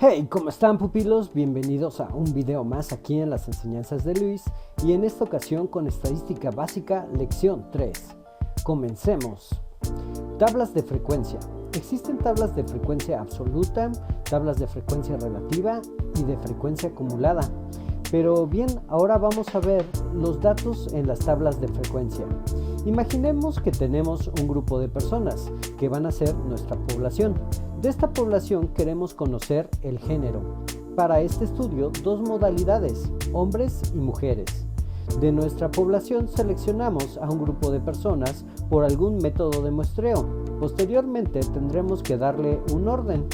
Hey, ¿cómo están pupilos? Bienvenidos a un video más aquí en las enseñanzas de Luis y en esta ocasión con estadística básica lección 3. Comencemos. Tablas de frecuencia. Existen tablas de frecuencia absoluta, tablas de frecuencia relativa y de frecuencia acumulada. Pero bien, ahora vamos a ver los datos en las tablas de frecuencia. Imaginemos que tenemos un grupo de personas que van a ser nuestra población. De esta población queremos conocer el género. Para este estudio, dos modalidades, hombres y mujeres. De nuestra población seleccionamos a un grupo de personas por algún método de muestreo. Posteriormente tendremos que darle un orden.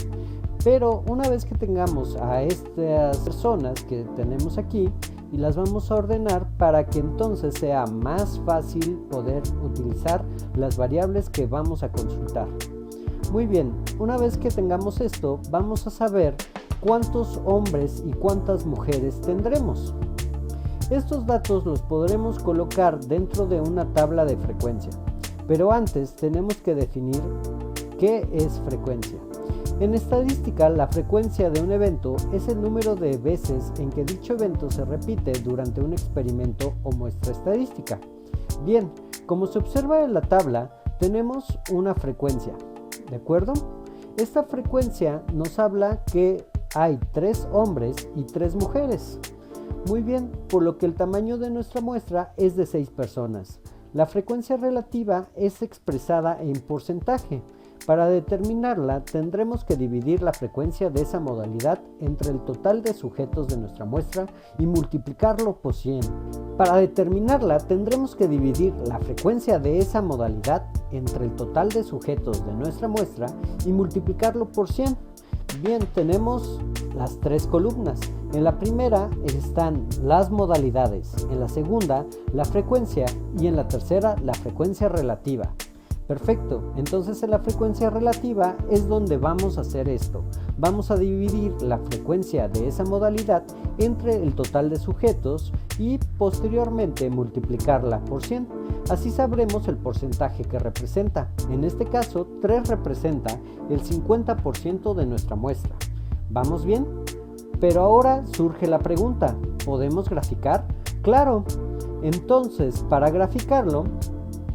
Pero una vez que tengamos a estas personas que tenemos aquí, y las vamos a ordenar para que entonces sea más fácil poder utilizar las variables que vamos a consultar. Muy bien, una vez que tengamos esto, vamos a saber cuántos hombres y cuántas mujeres tendremos. Estos datos los podremos colocar dentro de una tabla de frecuencia, pero antes tenemos que definir qué es frecuencia. En estadística, la frecuencia de un evento es el número de veces en que dicho evento se repite durante un experimento o muestra estadística. Bien, como se observa en la tabla, tenemos una frecuencia, ¿de acuerdo? Esta frecuencia nos habla que hay 3 hombres y 3 mujeres. Muy bien, por lo que el tamaño de nuestra muestra es de 6 personas. La frecuencia relativa es expresada en porcentaje. Para determinarla, tendremos que dividir la frecuencia de esa modalidad entre el total de sujetos de nuestra muestra y multiplicarlo por 100. Para determinarla, tendremos que dividir la frecuencia de esa modalidad entre el total de sujetos de nuestra muestra y multiplicarlo por 100. Bien, tenemos las 3 columnas. En la primera están las modalidades, en la segunda la frecuencia y en la tercera la frecuencia relativa. Perfecto, entonces en la frecuencia relativa es donde vamos a hacer esto. Vamos a dividir la frecuencia de esa modalidad entre el total de sujetos y posteriormente multiplicarla por 100. Así sabremos el porcentaje que representa. En este caso, 3 representa el 50% de nuestra muestra. ¿Vamos bien? Pero ahora surge la pregunta, ¿podemos graficar? ¡Claro! Entonces, para graficarlo,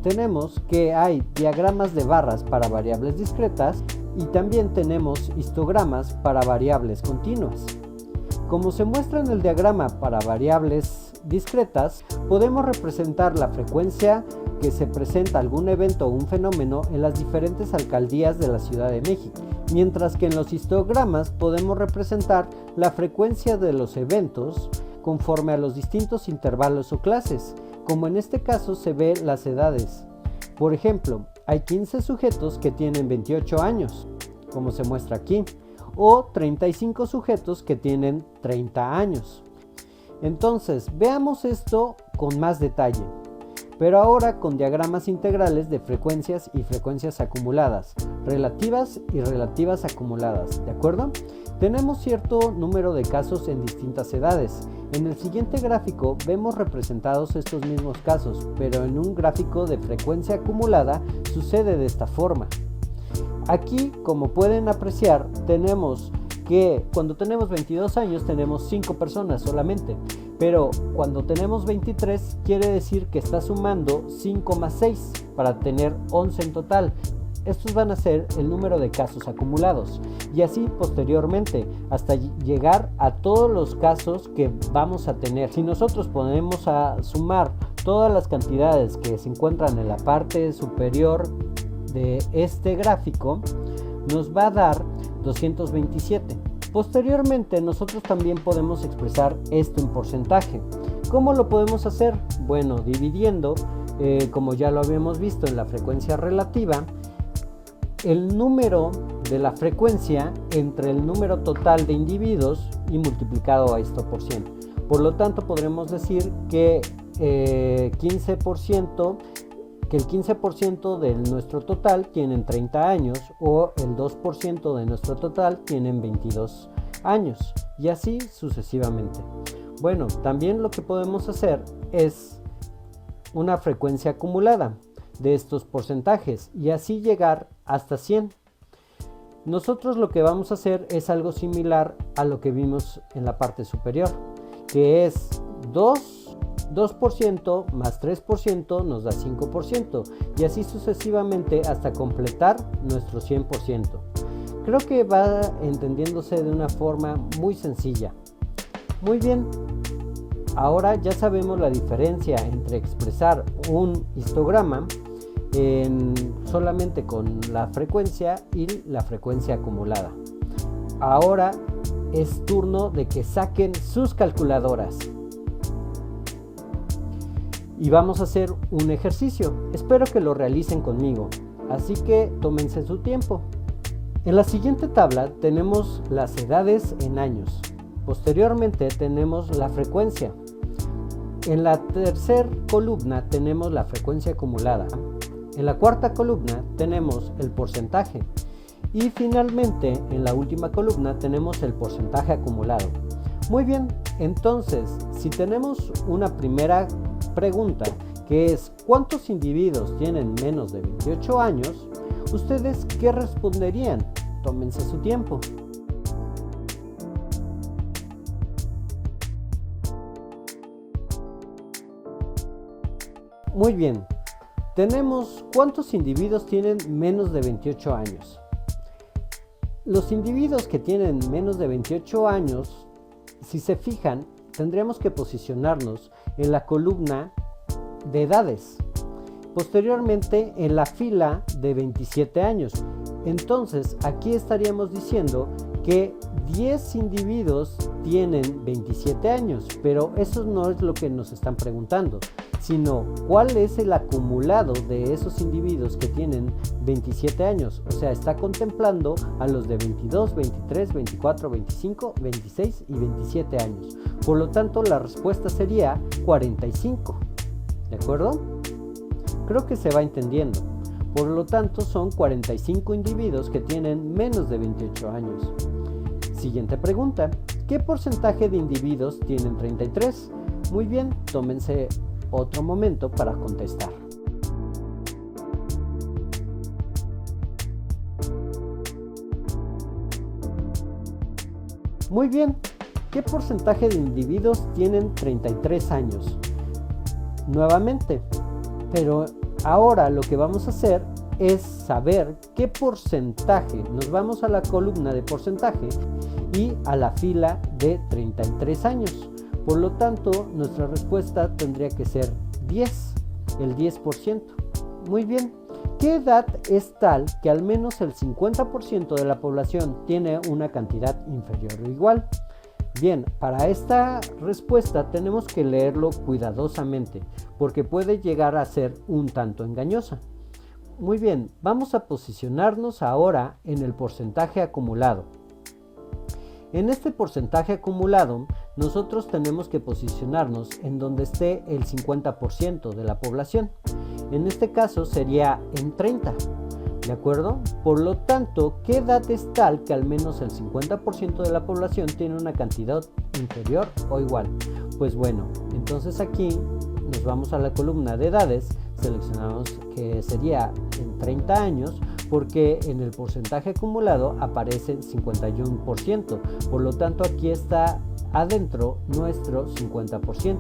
tenemos que hay diagramas de barras para variables discretas y también tenemos histogramas para variables continuas. Como se muestra en el diagrama para variables discretas, podemos representar la frecuencia que se presenta algún evento o un fenómeno en las diferentes alcaldías de la Ciudad de México, mientras que en los histogramas podemos representar la frecuencia de los eventos conforme a los distintos intervalos o clases, como en este caso se ve las edades. Por ejemplo, hay 15 sujetos que tienen 28 años, como se muestra aquí, o 35 sujetos que tienen 30 años. Entonces, veamos esto con más detalle, pero ahora con diagramas integrales de frecuencias y frecuencias acumuladas, relativas y relativas acumuladas, ¿de acuerdo? Tenemos cierto número de casos en distintas edades. En el siguiente gráfico vemos representados estos mismos casos, pero en un gráfico de frecuencia acumulada sucede de esta forma. Aquí, como pueden apreciar, tenemos que cuando tenemos 22 años tenemos 5 personas solamente, pero cuando tenemos 23 quiere decir que está sumando 5 más 6 para tener 11 en total. Estos van a ser el número de casos acumulados y así posteriormente hasta llegar a todos los casos que vamos a tener. Si nosotros ponemos a sumar todas las cantidades que se encuentran en la parte superior de este gráfico, nos va a dar 227. Posteriormente nosotros también podemos expresar esto en porcentaje. ¿Cómo lo podemos hacer? Bueno, dividiendo, como ya lo habíamos visto en la frecuencia relativa, el número de la frecuencia entre el número total de individuos y multiplicado a esto por 100. Por lo tanto, podremos decir que, el 15% de nuestro total tienen 30 años o el 2% de nuestro total tienen 22 años y así sucesivamente. Bueno, también lo que podemos hacer es una frecuencia acumulada de estos porcentajes y así llegar hasta 100. Nosotros lo que vamos a hacer es algo similar a lo que vimos en la parte superior, que es 2% más 3% nos da 5%, y así sucesivamente hasta completar nuestro 100%. Creo que va entendiéndose de una forma muy sencilla. Muy bien, ahora ya sabemos la diferencia entre expresar un histograma solamente con la frecuencia y la frecuencia acumulada. Ahora es turno de que saquen sus calculadoras. Y vamos a hacer un ejercicio. Espero que lo realicen conmigo, así que tómense su tiempo. En la siguiente tabla tenemos las edades en años. Posteriormente tenemos la frecuencia. En la tercera columna tenemos la frecuencia acumulada. En la cuarta columna tenemos el porcentaje. Y finalmente en la última columna tenemos el porcentaje acumulado. Muy bien, entonces si tenemos una primera pregunta, que es ¿cuántos individuos tienen menos de 28 años? ¿Ustedes qué responderían? Tómense su tiempo. Muy bien, tenemos ¿cuántos individuos tienen menos de 28 años? Los individuos que tienen menos de 28 años, si se fijan, tendríamos que posicionarnos en la columna de edades, posteriormente en la fila de 27 años. Entonces aquí estaríamos diciendo que 10 individuos tienen 27 años, pero eso no es lo que nos están preguntando, sino cuál es el acumulado de esos individuos que tienen 27 años. O sea, está contemplando a los de 22, 23, 24, 25, 26 y 27 años. Por lo tanto, la respuesta sería 45. ¿De acuerdo? Creo que se va entendiendo. Por lo tanto, son 45 individuos que tienen menos de 28 años. Siguiente pregunta. ¿Qué porcentaje de individuos tienen 33? Muy bien, tómense otro momento para contestar. Muy bien, ¿qué porcentaje de individuos tienen 33 años? Nuevamente, pero ahora lo que vamos a hacer es saber qué porcentaje. Nos vamos a la columna de porcentaje y a la fila de 33 años. Por lo tanto, nuestra respuesta tendría que ser 10, el 10%. Muy bien, ¿qué edad es tal que al menos el 50% de la población tiene una cantidad inferior o igual? Bien, para esta respuesta tenemos que leerlo cuidadosamente, porque puede llegar a ser un tanto engañosa. Muy bien, vamos a posicionarnos ahora en el porcentaje acumulado. En este porcentaje acumulado, nosotros tenemos que posicionarnos en donde esté el 50% de la población. En este caso sería en 30, ¿de acuerdo? Por lo tanto, ¿qué edad es tal que al menos el 50% de la población tiene una cantidad inferior o igual? Pues bueno, entonces aquí nos vamos a la columna de edades, seleccionamos que sería en 30 años, porque en el porcentaje acumulado aparece 51%, por lo tanto aquí está adentro nuestro 50%,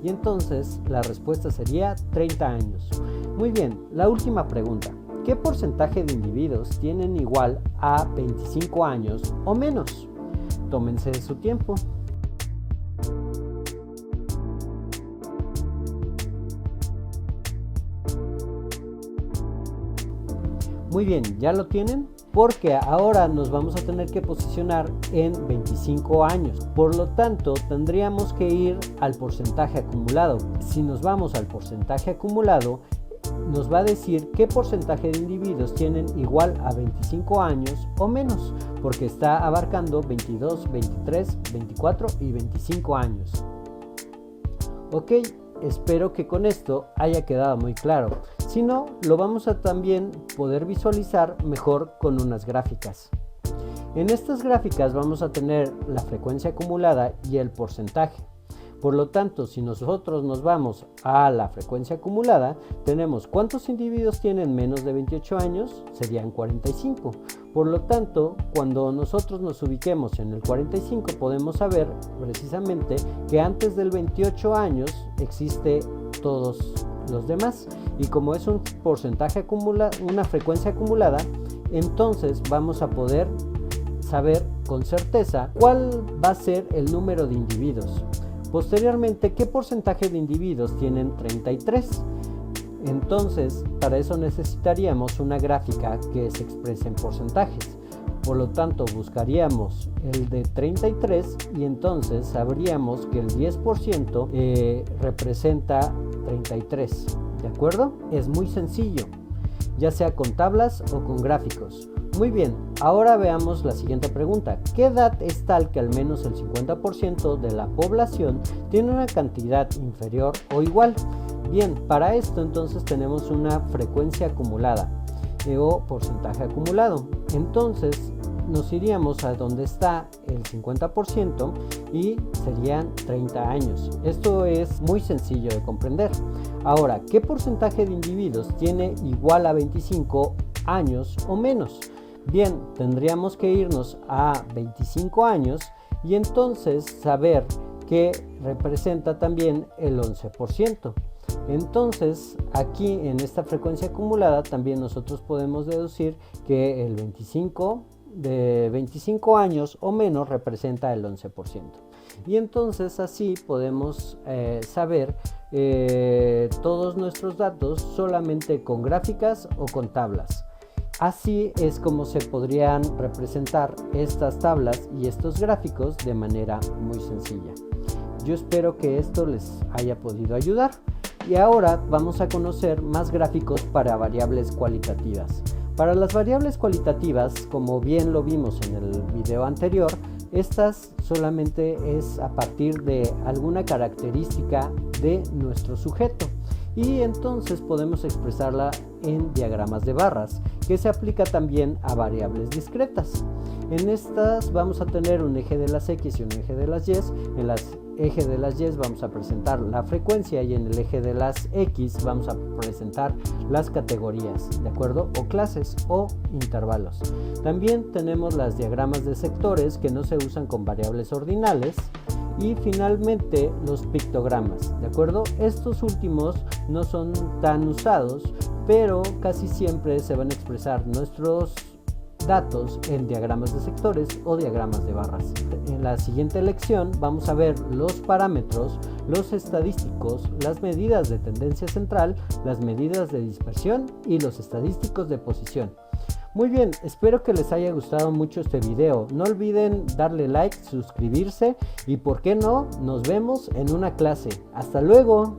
y entonces la respuesta sería 30 años. Muy bien, la última pregunta. ¿Qué porcentaje de individuos tienen igual a 25 años o menos? Tómense su tiempo. Muy bien, ¿ya lo tienen? Porque ahora nos vamos a tener que posicionar en 25 años. Por lo tanto, tendríamos que ir al porcentaje acumulado. Si nos vamos al porcentaje acumulado, nos va a decir qué porcentaje de individuos tienen igual a 25 años o menos, porque está abarcando 22, 23, 24 y 25 años. Ok, espero que con esto haya quedado muy claro. Si no, lo vamos a también poder visualizar mejor con unas gráficas. En estas gráficas vamos a tener la frecuencia acumulada y el porcentaje. Por lo tanto, si nosotros nos vamos a la frecuencia acumulada, tenemos cuántos individuos tienen menos de 28 años, serían 45. Por lo tanto, cuando nosotros nos ubiquemos en el 45, podemos saber precisamente que antes del 28 años existe todos los demás. Y como es un porcentaje acumulado, una frecuencia acumulada, entonces vamos a poder saber con certeza cuál va a ser el número de individuos. Posteriormente, ¿qué porcentaje de individuos tienen 33? Entonces, para eso necesitaríamos una gráfica que se exprese en porcentajes. Por lo tanto, buscaríamos el de 33 y entonces sabríamos que el 10% representa 33. ¿De acuerdo? Es muy sencillo, ya sea con tablas o con gráficos. Muy bien, ahora veamos la siguiente pregunta. ¿Qué edad es tal que al menos el 50% de la población tiene una cantidad inferior o igual? Bien, para esto entonces tenemos una frecuencia acumulada o porcentaje acumulado. Entonces nos iríamos a donde está el 50% y serían 30 años. Esto es muy sencillo de comprender. Ahora, ¿qué porcentaje de individuos tiene igual a 25 años o menos? Bien, tendríamos que irnos a 25 años y entonces saber que representa también el 11%. Entonces, aquí en esta frecuencia acumulada también nosotros podemos deducir que el 25 años o menos representa el 11%. Y entonces así podemos saber todos nuestros datos solamente con gráficas o con tablas. Así es como se podrían representar estas tablas y estos gráficos de manera muy sencilla. Yo espero que esto les haya podido ayudar. Y ahora vamos a conocer más gráficos para variables cualitativas. Para las variables cualitativas, como bien lo vimos en el video anterior, estas solamente es a partir de alguna característica de nuestro sujeto. Y entonces podemos expresarla en diagramas de barras, que se aplica también a variables discretas. En estas vamos a tener un eje de las X y un eje de las Y. En el eje de las Y vamos a presentar la frecuencia y en el eje de las X vamos a presentar las categorías, ¿de acuerdo? O clases o intervalos. También tenemos los diagramas de sectores que no se usan con variables ordinales. Y finalmente los pictogramas, ¿de acuerdo? Estos últimos no son tan usados, pero casi siempre se van a expresar nuestros datos en diagramas de sectores o diagramas de barras. En la siguiente lección vamos a ver los parámetros, los estadísticos, las medidas de tendencia central, las medidas de dispersión y los estadísticos de posición. Muy bien, espero que les haya gustado mucho este video. No olviden darle like, suscribirse y por qué no, nos vemos en una clase. ¡Hasta luego!